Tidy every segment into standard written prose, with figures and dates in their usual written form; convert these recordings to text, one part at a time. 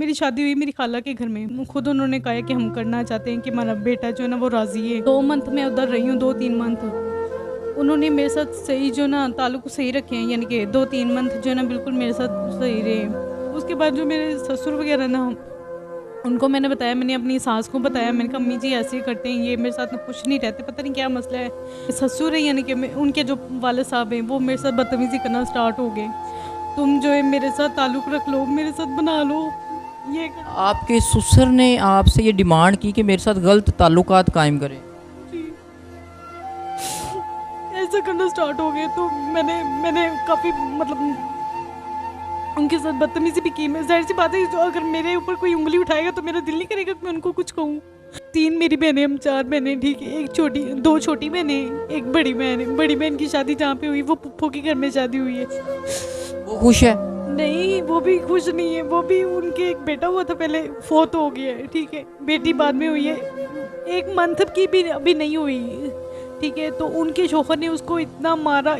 मेरी शादी हुई मेरी खाला के घर में। खुद उन्होंने कहा है कि हम करना चाहते हैं कि हमारा बेटा जो है ना वो राज़ी है। 2 मंथ मैं उधर रही हूँ, 2-3 मंथ। उन्होंने मेरे साथ सही जो ना ताल्लुक सही रखे हैं, यानी कि 2-3 मंथ जो है ना बिल्कुल मेरे साथ सही रहे। उसके बाद जो मेरे ससुर वग़ैरह ना, उनको मैंने बताया, मैंने अपनी सास को बताया, मैंने कहा अम्मी जी ऐसे करते हैं, ये मेरे साथ ना खुश नहीं रहते, पता नहीं क्या मसला है। ससुर है यानी कि उनके जो वाले साहब हैं वो मेरे साथ बदतमीज़ी करना स्टार्ट हो गए। तुम जो है मेरे साथ ताल्लुक़ रख लो, मेरे साथ बना लो, ये कर लो। आपके ससुर ने आपसे ये डिमांड की कि मेरे साथ गलत ताल्लुकात कायम करें? जी, ऐसा करना स्टार्ट हो गए तो मैंने मैंने काफ़ी मतलब उनके साथ बदतमीज़ी भी की। मैं ज़ाहिर-सी बात है, जो अगर मेरे ऊपर कोई उँगली उठाएगा तो मेरा दिल नहीं करेगा कि मैं उनको कुछ कहूँ। 3 मेरी बहनें, हम 4 बहनें, ठीक है। 2 छोटी बहनें, 1 बड़ी बहन है। बड़ी बहन की शादी जहाँ पे हुई वो फूफो के घर में शादी हुई है। वो खुश है? नहीं, वो भी खुश नहीं है, वो भी, उनके एक बेटा हुआ था पहले, फ़ौत हो गया है, ठीक है। बेटी बाद में हुई है, 1 मंथ की भी अभी नहीं हुई, ठीक है। तो उनके शौहर ने उसको इतना मारा,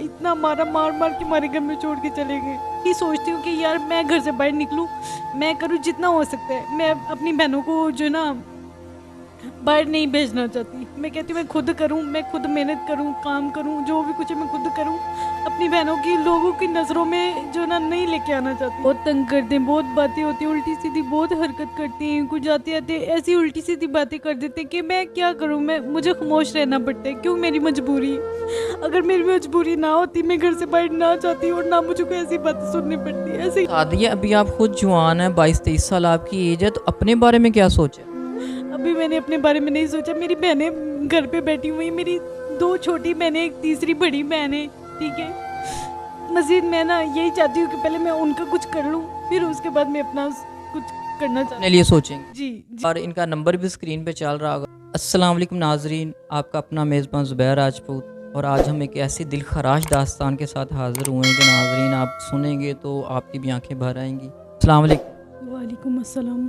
मार-मार के हमारे घर में छोड़ के चले गए। ये सोचती हूँ कि यार मैं घर से बाहर निकलूँ, मैं करूँ जितना हो सकता है। मैं अपनी बहनों को जो है ना बाहर नहीं भेजना चाहती। मैं कहती हूँ मैं खुद करूँ, मैं खुद मेहनत करूँ, काम करूँ, जो भी कुछ है मैं खुद करूँ। अपनी बहनों की लोगों की नज़रों में जो ना नहीं लेके आना चाहती। बहुत तंग करते हैं, बहुत बातें होती हैं उल्टी-सीधी, बहुत हरकत करते हैं। कुछ आते-आते ऐसी उल्टी-सीधी बातें कर देते हैं कि मैं क्या करूँ, मुझे खामोश रहना पड़ता है। क्यों, मेरी मजबूरी है। अगर मेरी मजबूरी ना होती, मैं घर से बाहर ना जाती और ना मुझे कोई ऐसी बातें सुननी पड़ती। ऐसे शादी है, अभी आप खुद जवान हैं, 22-23 साल आपकी एज है, तो अपने बारे में क्या सोचा है? अभी मैंने अपने बारे में नहीं सोचा। मेरी बहनें घर पे बैठी हुई हैं, मेरी 2 छोटी बहनें, 1 तीसरी बड़ी बहन है, ठीक है। मज़ीद मैं ना यही चाहती हूँ कि पहले मैं उनका कुछ कर लूँ, फिर उसके बाद मैं अपना कुछ करना अपने चाहती लिए सोचेंगे। हूँ। जी, जी। और इनका नंबर भी स्क्रीन पे चल रहा होगा। अस्सलाम वालेकुम नाजरीन, आपका अपना मेज़बान ज़ुबैर राजपूत, और आज हम एक ऐसी दिलखराश दास्तान के साथ हाज़िर हुए हैं कि नाजरीन आप सुनेंगे तो आपकी भी आंखें भर आएंगी। अस्सलाम वालेकुम। वालेकुम अस्सलाम।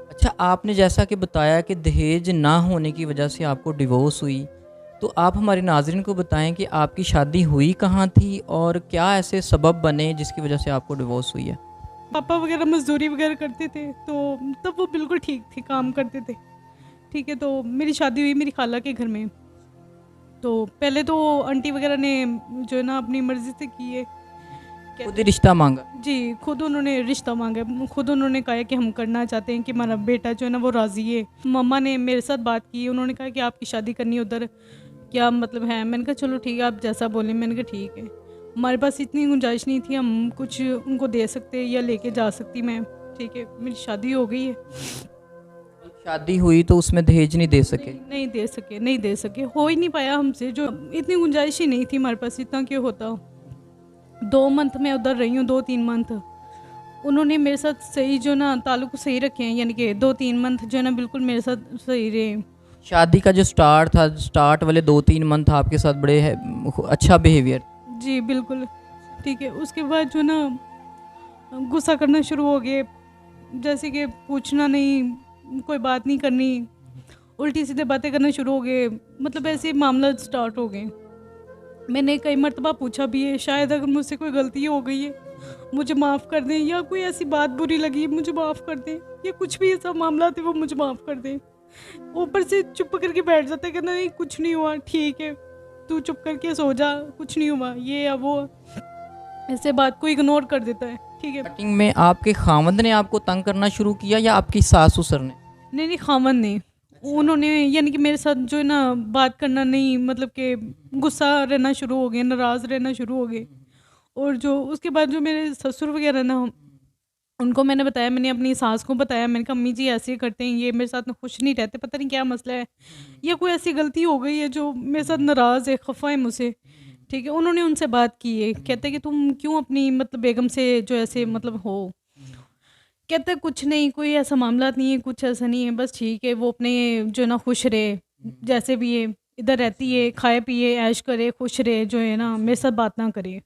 अच्छा, आपने जैसा कि बताया कि दहेज ना होने की वजह से आपको डिवोर्स हुई, तो आप हमारे नाज़रीन को बताएं कि आपकी शादी हुई कहाँ थी और क्या ऐसे सबब बने जिसकी वजह से आपको डिवोर्स हुई है? पापा वगैरह मज़दूरी वगैरह करते थे, तो तब वो बिल्कुल ठीक थे, काम करते थे, ठीक है। तो मेरी शादी हुई मेरी खाला के घर में। तो पहले तो आंटी वगैरह ने जो है ना अपनी मर्ज़ी से की है। खुद ही रिश्ता मांगा? जी, खुद उन्होंने रिश्ता माँगा। खुद उन्होंने कहा है कि हम करना चाहते हैं कि हमारा बेटा जो है ना वो राज़ी है। मम्मा ने मेरे साथ बात की, उन्होंने कहा कि आपकी शादी करनी है उधर, क्या मतलब है? मैंने कहा चलो ठीक है, आप जैसा बोलें। मैंने कहा ठीक है। हमारे पास इतनी गुंजाइश नहीं थी हम कुछ उनको दे सकते या लेके जा सकती मैं, ठीक है। मेरी शादी हो गई है। शादी हुई तो उसमें दहेज नहीं दे सके? नहीं दे सके, हो ही नहीं पाया हमसे। जो इतनी गुंजाइश ही नहीं थी हमारे पास, इतना क्यों होता। 2 मंथ मैं उधर रही हूँ, 2-3 मंथ। उन्होंने मेरे साथ सही जो ना ताल्लुक सही रखे हैं, यानी कि 2-3 मंथ जो है ना बिल्कुल मेरे साथ सही रहे। शादी का जो स्टार्ट था, स्टार्ट वाले 2-3 मंथ आपके साथ बड़े अच्छा बिहेवियर? जी, बिल्कुल, ठीक है। उसके बाद जो ना गुस्सा करना शुरू हो गए, जैसे कि पूछना नहीं, कोई बात नहीं करनी, उल्टी-सीधे बातें करना शुरू हो गए। मतलब ऐसे मामला स्टार्ट हो गए। मैंने कई मर्तबा पूछा भी है, शायद अगर मुझसे कोई गलती हो गई है, मुझे माफ़ कर दें, या कोई ऐसी बात बुरी लगी है मुझे माफ़ कर दें, या कुछ भी ऐसा मामला थे वो मुझे माफ़ कर दें। ऊपर से चुप करके बैठ जाता है, कहना नहीं कुछ नहीं हुआ, ठीक है, तू चुप करके सो जा, कुछ नहीं हुआ, ये या वो, ऐसे बात को इग्नोर कर देता है, ठीक है। स्टार्टिंग में आपके खामद ने आपको तंग करना शुरू किया या आपकी सास ससुर ने? नहीं, नहीं, खामन नहीं। उन्होंने यानी कि मेरे साथ जो है ना बात करना नहीं, मतलब कि गुस्सा रहना शुरू हो गए, नाराज़ रहना शुरू हो गए। और जो उसके बाद जो मेरे ससुर वगैरह ना, उनको मैंने बताया, मैंने अपनी सास को बताया, मैंने कहा अम्मी जी ऐसे करते हैं, ये मेरे साथ ना खुश नहीं रहते, पता नहीं क्या मसला है, या कोई ऐसी गलती हो गई है जो मेरे साथ नाराज़ है, खफा है मुझसे, ठीक है। उन्होंने उनसे बात की है, कहते हैं कि तुम क्यों अपनी मतलब बेगम से जो ऐसे मतलब हो, कहते हैं कुछ नहीं, कोई ऐसा मामला नहीं है, कुछ ऐसा नहीं है, बस ठीक है, वो अपने जो है ना खुश रहे, जैसे भी है, इधर रहती है, खाए पिए ऐश करे, खुश रहे, जो है ना मेरे साथ बात ना करे।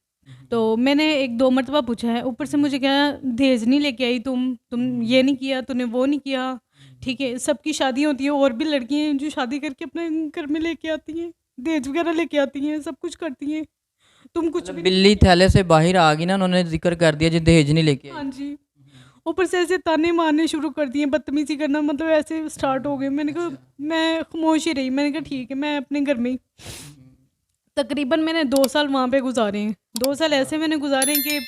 तो मैंने 1-2 मर्तबा पूछा है, ऊपर से मुझे क्या दहेज नहीं लेके आई, तुम ये नहीं किया, तूने वो नहीं किया, ठीक है। सबकी शादी होती है, और भी लड़कियां हैं जो शादी करके अपने घर में लेके आती हैं, दहेज वगैरह लेके आती हैं, सब कुछ करती हैं, तुम कुछ मतलब भी नहीं बिल्ली किया। थैले से बाहर आ गई ना, उन्होंने जिक्र कर दिया जी दहेज नहीं लेके हाँ आई। जी। ऊपर से ऐसे ताने मारने शुरू कर दिए, बदतमीज़ी करना, मतलब ऐसे स्टार्ट हो गए। मैंने कहा, मैं खामोश ही रही। मैंने कहा ठीक है, मैं अपने घर में ही तकरीबन मैंने 2 साल वहाँ पे गुज़ारे हैं। 2 साल ऐसे मैंने गुज़ारे हैं कि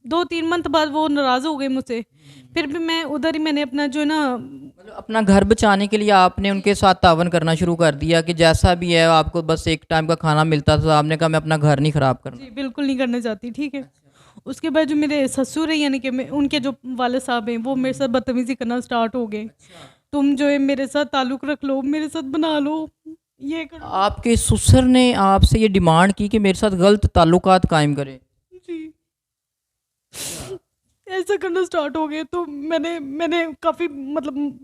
2-3 मंथ बाद वो नाराज़ हो गए मुझसे। फिर भी मैं उधर ही मैंने अपना जो है ना, मतलब अपना घर बचाने के लिए आपने उनके साथ तावन करना शुरू कर दिया कि जैसा भी है आपको बस एक टाइम का खाना मिलता था, आपने कहा मैं अपना घर नहीं ख़राब करना। जी, बिल्कुल नहीं करना चाहती, ठीक है। उसके बाद जो मेरे ससुर हैं, यानी कि मैं उनके जो वाले साहब हैं, वो मेरे साथ बदतमीज़ी करना स्टार्ट हो गए। तुम जो है मेरे साथ ताल्लुक़ रख लो, मेरे साथ बना लो, ये कर लो। आपके ससुर ने आपसे ये डिमांड की कि मेरे साथ गलत ताल्लुकात कायम करें? जी। ऐसा करना स्टार्ट हो गए, तो मैंने मैंने काफ़ी मतलब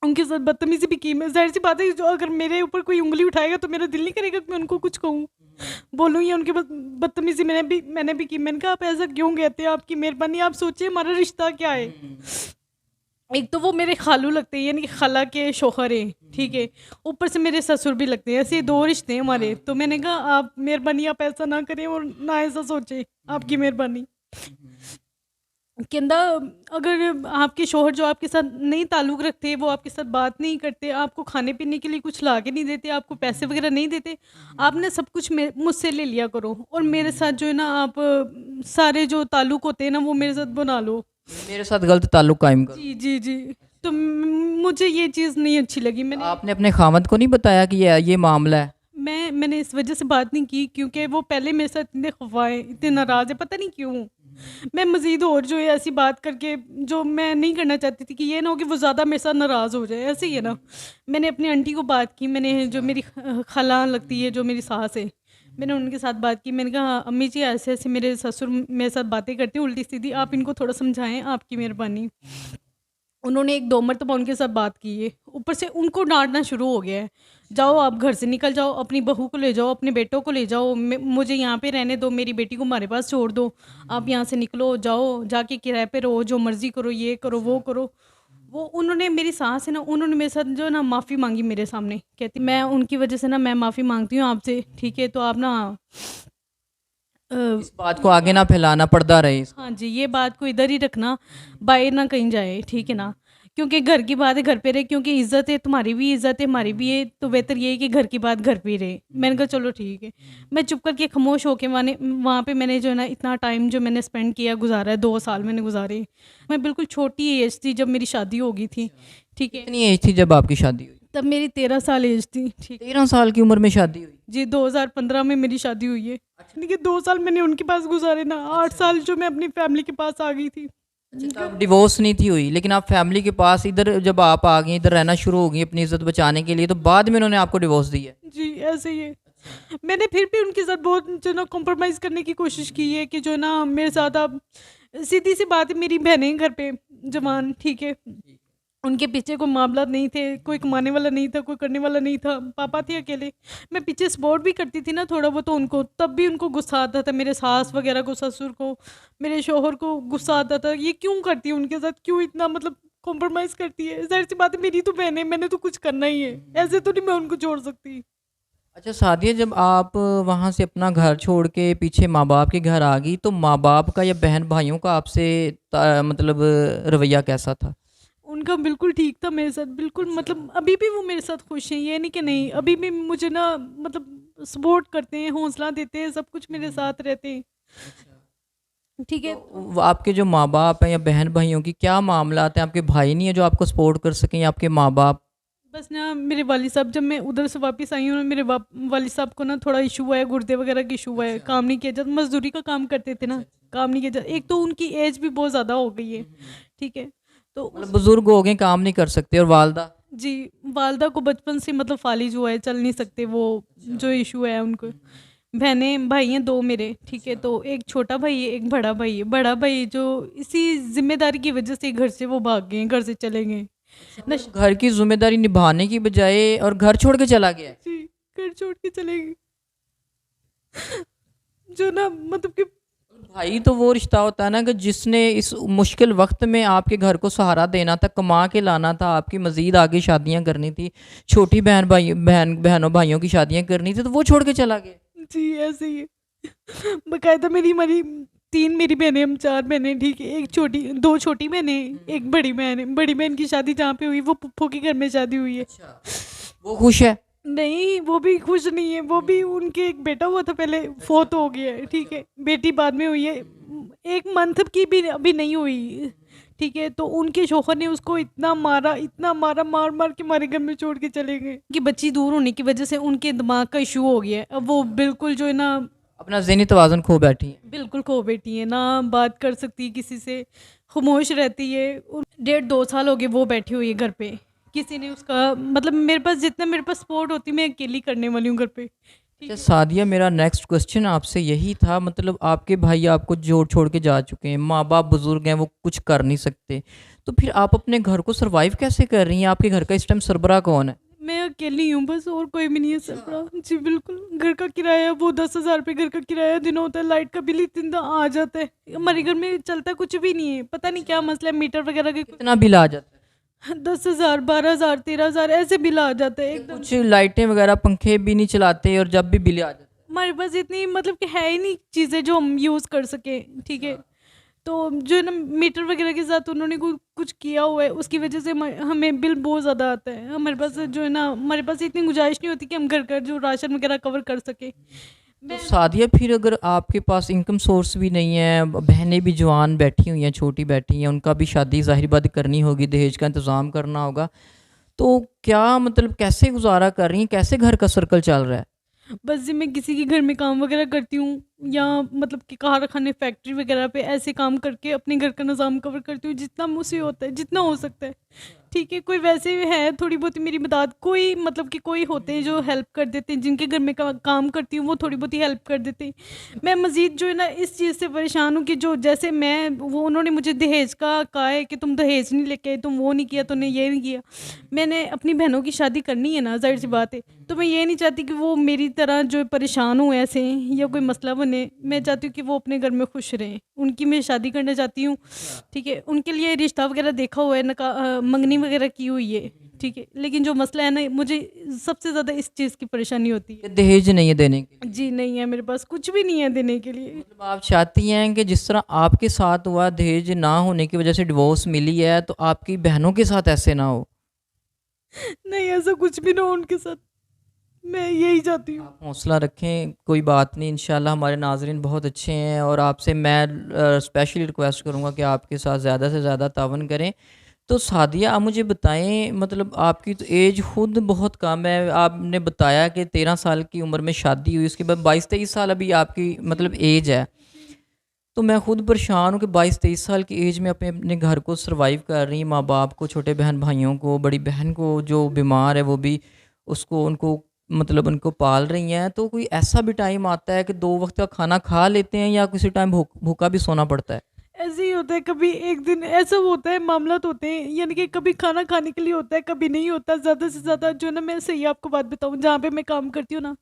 उनके साथ बदतमीज़ी भी की। मैं, ज़ाहिर-सी बात है, जो अगर मेरे ऊपर कोई उँगली उठाएगा तो मेरा दिल नहीं करेगा कि मैं उनको कुछ कहूँ, बोलूँ, या उनके बदतमीज़ी मैंने भी की। मैंने कहा, आप ऐसा क्यों कहते हैं? आपकी मेहरबानी, आप सोचिए हमारा रिश्ता क्या है? एक तो वो मेरे खालू लगते हैं, यानी कि खाला के शौहर हैं, ठीक है? ऊपर से मेरे ससुर भी लगते हैं, ऐसे 2 रिश्ते हैं हमारे। तो मैंने कहा, आप मेहरबानी, आप ऐसा ना करें और ना ऐसा सोचें, आपकी मेहरबानी। कहंदा, अगर आपके शौहर जो आपके साथ नहीं ताल्लुक़ रखते, वो आपके साथ बात नहीं करते, आपको खाने-पीने के लिए कुछ ला के नहीं देते, आपको पैसे वग़ैरह नहीं देते, आपने सब कुछ मुझसे ले लिया करो, और मेरे साथ जो है ना, आप सारे जो ताल्लुक़ होते हैं ना, वो मेरे साथ बना लो। मेरे साथ गलत ताल्लुक कायम करो। जी, जी, जी। तो मुझे ये चीज़ नहीं अच्छी लगी। आपने अपने खामद को नहीं बताया कि ये मामला है? मैंने इस वजह से बात नहीं की, क्योंकि वो पहले मेरे साथ इतने खफ़ा हैं, इतने नाराज़ हैं, पता नहीं क्यों। मैं मज़ीद और जो है ऐसी बात करके, जो मैं नहीं करना चाहती थी, कि ये ना हो कि वो ज़्यादा मेरे साथ नाराज़ हो जाए, ऐसे ही है ना। मैंने अपनी आंटी को बात की, मैंने जो मेरी खाला लगती है, जो मेरी सास है, मैंने उनके साथ बात की। मैंने कहा, अम्मी जी, ऐसे-ऐसे मेरे ससुर मेरे साथ बातें करते हैं उल्टी-सीधी, आप इनको थोड़ा समझाएँ, आपकी मेहरबानी। उन्होंने 1-2 मरतबा उनके साथ बात की है। ऊपर से उनको डाँटना शुरू हो गया है। जाओ, आप घर से निकल जाओ, अपनी बहू को ले जाओ, अपने बेटों को ले जाओ, मुझे यहाँ पे रहने दो, मेरी बेटी को हमारे पास छोड़ दो। आप यहाँ से निकलो, जाओ, जाके किराए पे रहो, जो मर्ज़ी करो, ये करो, वो करो। वो उन्होंने, मेरी सास है ना, उन्होंने मेरे साथ जो है ना माफ़ी माँगी मेरे सामने। कहती, मैं उनकी वज़ह से ना मैं माफ़ी माँगती हूँ आपसे, ठीक है? तो आप ना अ, इस बात को आगे ना फैलाना, पर्दा रहे इसका। हाँ जी, ये बात को इधर ही रखना, बाहर ना कहीं जाए, ठीक है ना? क्योंकि घर की बात है घर पे रहे, क्योंकि इज़्ज़त है, तुम्हारी भी इज़्ज़त है, हमारी भी है, तो बेहतर ये है कि घर की बात घर पे ही रहे। मैंने कहा, चलो ठीक है। मैं चुप करके खामोश होके वहाँ पे मैंने जो है ना, इतना टाइम जो मैंने स्पेंड किया, गुज़ारा है, 2 साल मैंने गुज़ारे। मैं बिल्कुल छोटी एज थी जब मेरी शादी हो गई थी, ठीक है? कितनी एज थी जब आपकी शादी हुई? तब मेरी 13 साल एज थी, ठीक। 13 साल की उम्र में शादी हुई? जी, 2015 में मेरी शादी हुई है। यानी कि 2 साल मैंने उनके पास गुज़ारे ना, 8 साल जो मैं अपनी फैमिली के पास आ गई थी। तब डिवोर्स नहीं थी हुई, लेकिन आप फैमिली के पास इधर जब आप आ गई, इधर रहना शुरू हो गई अपनी इज्जत बचाने के लिए, तो बाद में उन्होंने आपको डिवोर्स दिया है? जी, ऐसे ही है। मैंने फिर भी उनके साथ बहुत जो है ना कॉम्प्रोमाइज़ करने की कोशिश की है, कि जो है ना मेरे साथ आप, सीधी-सी बात है, मेरी बहनें घर पे जवान, ठीक है? उनके पीछे कोई मामला नहीं थे, कोई कमाने वाला नहीं था, कोई करने वाला नहीं था, पापा थे अकेले। मैं पीछे सपोर्ट भी करती थी ना थोड़ा बहुत उनको, तब भी उनको गुस्सा आता था, मेरे सास वगैरह को, ससुर को, मेरे शौहर को गुस्सा आता था, ये क्यों करती है उनके साथ, क्यों इतना मतलब कॉम्प्रोमाइज़ करती है? ज़ाहिर-सी बात है, मेरी तो बहन है, मैंने तो कुछ करना ही है, ऐसे तो नहीं मैं उनको छोड़ सकती। अच्छा सादिया, जब आप वहाँ से अपना घर छोड़ के पीछे माँ बाप के घर आ गई, तो माँ बाप का या बहन भाइयों का आपसे मतलब रवैया कैसा था? उनका बिल्कुल ठीक था मेरे साथ, बिल्कुल, मतलब अभी भी वो मेरे साथ खुश हैं, ये नहीं कि नहीं, अभी भी मुझे ना मतलब सपोर्ट करते हैं, हौसला देते हैं, सब कुछ मेरे साथ रहते हैं, ठीक है? तो आपके जो माँ बाप हैं या बहन भाइयों की क्या मामलात हैं? आपके भाई नहीं है जो आपको सपोर्ट कर सकें, या आपके माँ बाप? बस ना, मेरे वाली साहब, जब मैं उधर से वापस आई हूँ ना, मेरे वाली साहब को ना थोड़ा इशू हुआ है, गुर्दे वगैरह का इशू हुआ है, काम नहीं किया जाता, मजदूरी का काम करते थे ना, काम नहीं किया जाता। एक तो उनकी एज भी बहुत ज़्यादा हो गई है, ठीक है? तो मतलब बुजुर्ग हो गए, काम नहीं कर सकते, और वालदा? जी, वालदा को बचपन से मतलब फालिज हुआ है, चल नहीं सकते वो, जो इशू है उनको। बहनें भाई हैं 2 मेरे, ठीक है? तो एक छोटा भाई है, एक बड़ा भाई है। बड़ा भाई जो इसी ज़िम्मेदारी की वज़ह से घर से वो भाग गए हैं, घर से चले गए हैं। नश घर की जिम्मेदारी निभाने की बजाय और घर छोड़ के चला गया है? जी, घर छोड़ के चले गए। जो ना मतलब कि भाई तो वो रिश्ता होता है ना कि जिसने इस मुश्किल वक्त में आपके घर को सहारा देना था, कमा के लाना था, आपकी मजीद आगे शादियां करनी थी, छोटी बहनों भाइयों की शादियां करनी थी, तो वो छोड़ के चला गया। जी, ऐसे ही है। बाकायदा मेरी हमारी 3 मेरी बहनें, हम 4 बहनें, ठीक है। 2 छोटी बहनें, एक बड़ी बहन है। बड़ी बहन की शादी जहाँ पे हुई वो फूफो के घर में शादी हुई है। अच्छा, वो खुश है? नहीं, वो भी खुश नहीं है, वो भी उनके एक बेटा हुआ था पहले, फ़ौत हो गया है, ठीक है। बेटी बाद में हुई है, 1 मंथ की भी अभी नहीं हुई, ठीक है। तो उनके शौहर ने उसको इतना मारा, मार-मार के हमारे घर में छोड़ के चले गए कि बच्ची दूर होने की वज़ह से उनके दिमाग का इश्यू हो गया है। अब वो बिल्कुल जो है ना, अपना ज़हनी तवाज़ुन खो बैठी हैं। बिल्कुल खो बैठी है, ना बात कर सकती किसी से, खामोश रहती है। 1.5-2 साल हो गए वो बैठी हुई है घर पे। किसी ने उसका मतलब मेरे पास सपोर्ट होती मैं अकेली करने वाली हूँ घर पे, अच्छा ठीक है। सादिया, मेरा नेक्स्ट क्वेश्चन आपसे यही था, मतलब आपके भाई आपको जोड़ छोड़ के जा चुके हैं, माँ-बाप बुज़ुर्ग हैं, वो कुछ कर नहीं सकते। तो फिर आप अपने घर को सर्वाइव कैसे कर रही हैं? आपके घर का इस टाइम सरबराह कौन है? मैं अकेली हूँ बस, और कोई भी नहीं है सरबराह। जी बिल्कुल, घर का किराया वो 10,000 रुपये घर का किराया दिन होता है, लाइट का बिल इतना आ जाता है। हमारे घर में चलता कुछ भी नहीं है, पता नहीं क्या मसला है, मीटर वगैरह के कितना बिल आ जाता है? 10,000, 12,000, 13,000 ऐसे बिल आ जाते हैं अच्छा, एकदम। कुछ लाइटें वगैरह पंखे भी नहीं चलाते और जब भी बिल आ जाता है? हमारे पास इतनी मतलब कि है ही नहीं चीज़ें जो हम यूज़ कर सकें, ठीक है। तो जो है ना, मीटर वगैरह के साथ उन्होंने कुछ किया हुआ है, उसकी वजह से हमें बिल बहुत ज़्यादा आता है। हमारे पास जो है ना, हमारे पास इतनी गुंजाइश नहीं होती कि हम घर का जो राशन वगैरह कवर कर सकें। तो मैं सादिया, फिर अगर आपके पास इनकम सोर्स भी नहीं है, बहनें भी जवान बैठी हुई हैं, छोटी बैठी हैं, उनका भी शादी ज़ाहिर बात करनी होगी, दहेज का इंतज़ाम करना होगा, तो क्या मतलब कैसे गुज़ारा कर रही हैं? कैसे घर का सर्कल चल रहा है? बस जी, मैं किसी के घर में काम वगैरह करती हूँ, या मतलब कि कारखाने, फैक्ट्री वगैरह पे ऐसे काम करके अपने घर का निज़ाम कवर करती हूँ, जितना मुझसे होता है, जितना हो सकता है। ठीक है, कोई वैसे है थोड़ी बहुत मेरी मदद, कोई मतलब कि कोई होते हैं जो हेल्प कर देते हैं, जिनके घर में काम करती हूँ वो थोड़ी बहुत ही हेल्प कर देते हैं। मैं मज़ीद जो है ना इस चीज़ से परेशान हूँ कि जो जैसे मैं वो उन्होंने मुझे दहेज का कहा है कि तुम दहेज नहीं लेके आए, तुम वो नहीं किया, तुमने ये नहीं किया। मैंने अपनी बहनों की शादी करनी है ना, ज़ाहिर सी बात है। तो मैं ये नहीं चाहती कि वो मेरी तरह जो परेशान हो ऐसे, या कोई मसला बने। मैं चाहती हूँ कि वो अपने घर में खुश रहें, उनकी मैं शादी करना चाहती हूँ, ठीक है। उनके लिए रिश्ता वगैरह देखा हुआ है, मंगनी वगैरह की हुई है, ठीक है। लेकिन जो मसला है ना, मुझे सबसे ज़्यादा इस चीज़ की परेशानी होती कि है। दहेज नहीं है देने के लिए? जी नहीं है, मेरे पास कुछ भी नहीं है देने के लिए। मतलब आप चाहती हैं कि जिस तरह आपके साथ हुआ, दहेज ना होने की वजह से डिवोर्स मिली है, तो आपकी बहनों के साथ ऐसे ना हो? नहीं, ऐसा कुछ भी ना हो उनके साथ, मैं यही चाहती हूँ। आप हौसला रखें, कोई बात नहीं, इंशाल्लाह हमारे नाज़रीन बहुत अच्छे हैं और आपसे मैं स्पेशली रिक्वेस्ट करूँगा कि आपके साथ ज़्यादा से ज़्यादा तावन करें। तो सादिया, आप मुझे बताएँ, मतलब आपकी तो एज खुद बहुत कम है, आपने बताया कि 13 साल की उम्र में शादी हुई, उसके बाद 22-23 साल अभी आपकी जी, मतलब एज है। जी। तो मैं खुद परेशान हूँ कि 22-23 साल की एज में अपने अपने घर को सर्वाइव कर रही हैं, माँ-बाप को, छोटे बहन-भाइयों को, बड़ी बहन को जो बीमार है वो भी उसको उनको मतलब उनको पाल रही हैं। तो कोई ऐसा भी टाइम आता है कि 2 वक़्त का खाना खा लेते हैं या किसी टाइम भूखा भी सोना पड़ता है? ऐसे ही होता है, कभी एक दिन ऐसा होता है, मामलात होते हैं, यानी कि कभी खाना खाने के लिए होता है, कभी नहीं होता। ज़्यादा से ज़्यादा जो है ना, मैं सही आपको बात बताऊँ, जहाँ पे मैं काम करती हूँ ना,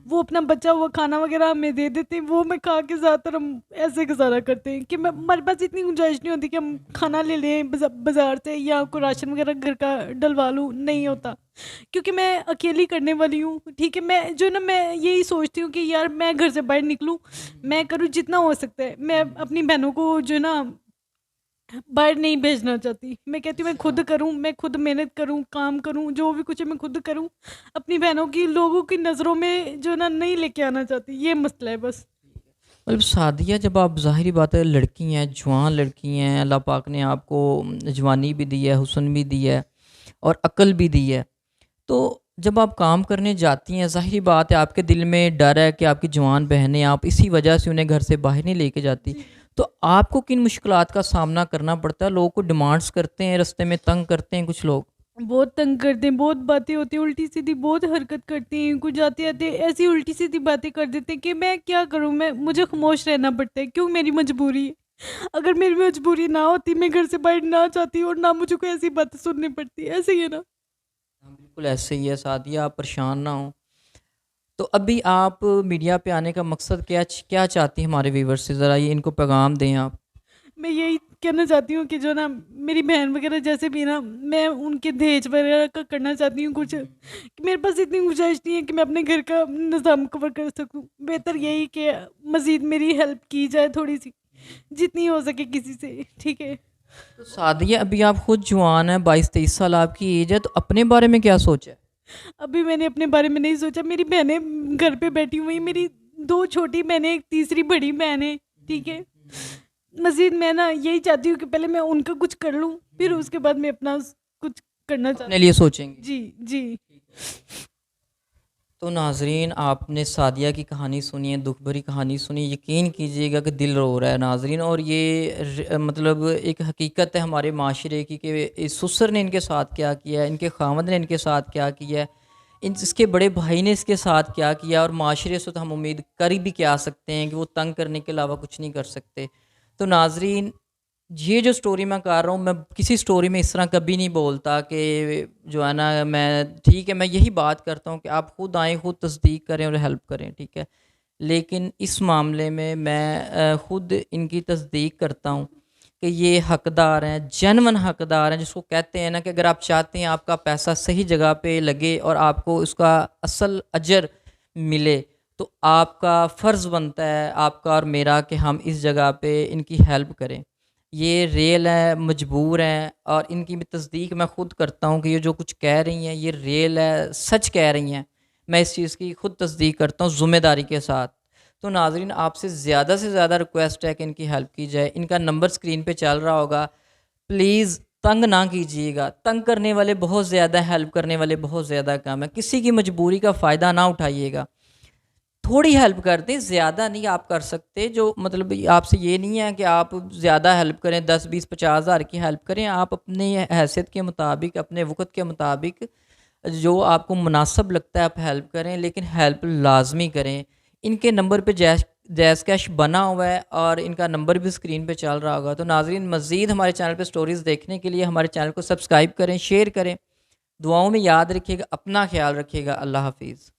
वो अपना बचा हुआ खाना वगैरह हमें दे देते हैं, वो मैं खा के ज़्यादातर हम ऐसे गुज़ारा करते हैं कि मैं हमारे पास इतनी गुंजाइश नहीं होती कि हम खाना ले लें बाज़ार से, या कोई राशन वगैरह घर का डलवा लूँ, नहीं होता। क्योंकि मैं अकेली करने वाली हूँ, ठीक है। मैं जो ना, मैं यही सोचती हूँ कि यार मैं घर से बाहर निकलूँ, मैं करूँ जितना हो सकता है। मैं अपनी बहनों को जो है ना बाहर नहीं भेजना चाहती। मैं कहती हूँ मैं खुद करूँ, मैं खुद मेहनत करूँ, काम करूँ, जो भी कुछ है मैं खुद करूँ। अपनी बहनों की लोगों की नज़रों में जो है ना नहीं लेके आना चाहती, ये मसला है बस। मतलब सादिया, जब आप ज़ाहिरी बात है लड़की हैं, जवान लड़की हैं, अल्लाह पाक ने आपको जवानी भी दी है, हुस्न भी दी है और अक्ल भी दी है। तो जब आप काम करने जाती हैं, ज़ाहिरी बात है आपके दिल में डर है कि आपकी जवान बहनें, आप इसी वजह से उन्हें घर से बाहर नहीं लेके जाती। जी। तो आपको किन मुश्किलात का सामना करना पड़ता है? लोगों को डिमांड्स करते हैं, रास्ते में तंग करते हैं कुछ लोग? बहुत तंग करते हैं, बहुत बातें होती हैं, उल्टी-सीधी बहुत हरकत करती हैं। कुछ आते-आते ऐसी उल्टी-सीधी बातें कर देते हैं कि मैं क्या करूँ? मुझे खामोश रहना पड़ता है। क्यों? मेरी मजबूरी है। अगर मेरी मजबूरी ना होती, मैं घर से बाहर ना जाती और ना मुझे कोई ऐसी बातें सुननी पड़ती। ऐसे ही है ना? हाँ, बिल्कुल ऐसे ही है सादिया, आप परेशान ना हों। तो अभी आप मीडिया पे आने का मकसद क्या चाहती हैं हमारे व्यूअर्स से? ज़रा ये इनको पैगाम दें आप। मैं यही कहना चाहती हूँ कि जो ना मेरी बहन वगैरह जैसे भी ना, मैं उनके दहेज वगैरह का करना चाहती हूँ कुछ, कि मेरे पास इतनी गुंजाइश नहीं है कि मैं अपने घर का निज़ाम कवर कर सकूँ। बेहतर यही कि मज़ीद मेरी हेल्प की जाए थोड़ी सी। जितनी हो सके किसी से, ठीक है। तो सादिया, अभी आप खुद जवान हैं, 22-23 साल आपकी एज है, तो अपने बारे में क्या सोचा है? अभी मैंने अपने बारे में नहीं सोचा, मेरी बहनें घर पे बैठी हुई हैं, मेरी 2 छोटी बहनें, 1 तीसरी बड़ी बहन है, ठीक है। मज़ीद मैं ना यही चाहती हूँ कि पहले मैं उनका कुछ कर लूँ, फिर उसके बाद मैं अपना कुछ करना अपने चाहती लिए सोचेंगे। हूँ। जी, जी। तो नाजरीन, आपने सादिया की कहानी सुनी है, दुख भरी कहानी सुनी। यकीन कीजिएगा कि दिल रो रहा है नाजरीन। और ये मतलब एक हकीकत है हमारे माशरे की कि इस ससुर ने इनके साथ क्या किया है, इनके खावंद ने इनके साथ क्या किया है, इसके बड़े भाई ने इसके साथ क्या किया। और माशरे से तो हम उम्मीद कर भी क्या सकते हैं कि वो तंग करने के अलावा कुछ नहीं कर सकते। तो नाजरीन, ये जो स्टोरी मैं कर रहा हूँ, मैं किसी स्टोरी में इस तरह कभी नहीं बोलता कि जो है ना, मैं ठीक है, मैं यही बात करता हूँ कि आप खुद आएँ, खुद तस्दीक करें और हेल्प करें, ठीक है। लेकिन इस मामले में मैं खुद इनकी तस्दीक करता हूँ कि ये हकदार हैं, जेन्युइन हकदार हैं, जिसको कहते हैं ना कि अगर आप चाहते हैं आपका पैसा सही जगह पे लगे और आपको उसका असल अजर मिले, तो आपका फ़र्ज़ बनता है, आपका और मेरा, कि हम इस जगह पे इनकी हेल्प करें। ये रियल है, मजबूर हैं, और इनकी भी तस्दीक मैं ख़ुद करता हूँ कि ये जो कुछ कह रही हैं ये रियल है, सच कह रही हैं। मैं इस चीज़ की ख़ुद तस्दीक करता हूँ ज़िम्मेदारी के साथ। तो नाज़रीन, आपसे से ज़्यादा रिक्वेस्ट है कि इनकी हेल्प की जाए। इनका नंबर स्क्रीन पे चल रहा होगा। प्लीज़ तंग ना कीजिएगा। तंग करने वाले बहुत ज़्यादा, हेल्प करने वाले बहुत ज़्यादा कम है। किसी की मजबूरी का फ़ायदा ना उठाइएगा। थोड़ी हेल्प कर दें, ज़्यादा नहीं आप कर सकते। जो मतलब आपसे ये नहीं है कि आप ज़्यादा हेल्प करें, 10, 20, 50 हज़ार की हेल्प करें। आप अपनी हैसियत के मुताबिक, अपने वक़्त के मुताबिक जो आपको मुनासिब लगता है आप हेल्प करें, लेकिन हेल्प लाज़मी करें। इनके नंबर पे जैज़ कैश बना हुआ है और इनका नंबर भी स्क्रीन पे चल रहा होगा। तो नाज़रीन, मज़ीद हमारे चैनल पे स्टोरीज़ देखने के लिए हमारे चैनल को सब्सक्राइब करें, शेयर करें। दुआओं में याद रखिएगा, अपना ख़्याल रखिएगा। अल्लाह हाफ़िज़।